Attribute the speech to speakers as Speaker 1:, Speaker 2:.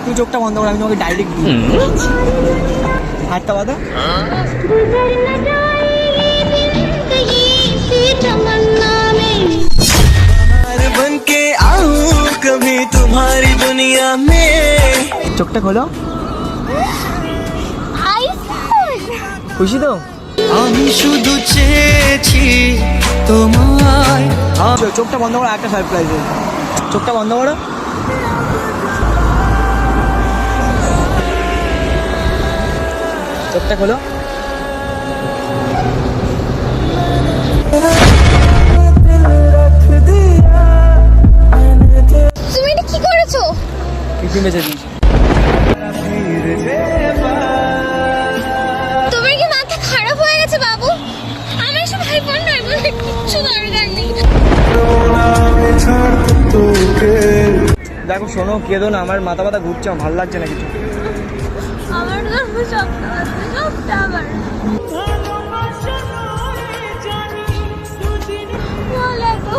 Speaker 1: তুই চোখটা বন্ধ কর, আমি তোমাকে ডাইরেক্ট হাতটা বাঁধা। बनके आऊं कभी तुम्हारी दुनिया में। চোখটা খোলো। খুশি তো? আমি শুধু চেয়েছি তোমায়। চোখটা বন্ধ করো, একটা সারপ্রাইজ। চোখটা বন্ধ করো। চোখটা খোলো।
Speaker 2: তুমি এটা কি করেছো?
Speaker 1: কিছু মেসেজ দিয়েছি।
Speaker 2: তোমার কি মাথা খারাপ হয়ে গেছে বাবু? আমার সব ভাই বোন নয়, আমার কিচ্ছু দরকার নেই।
Speaker 1: দেখো শোনো, কেঁদো না, আমার মাথা ব্যথা ঘুরছে, আমার ভালো লাগছে না কিছু।
Speaker 2: আমার তো সবটা আবার বলে তো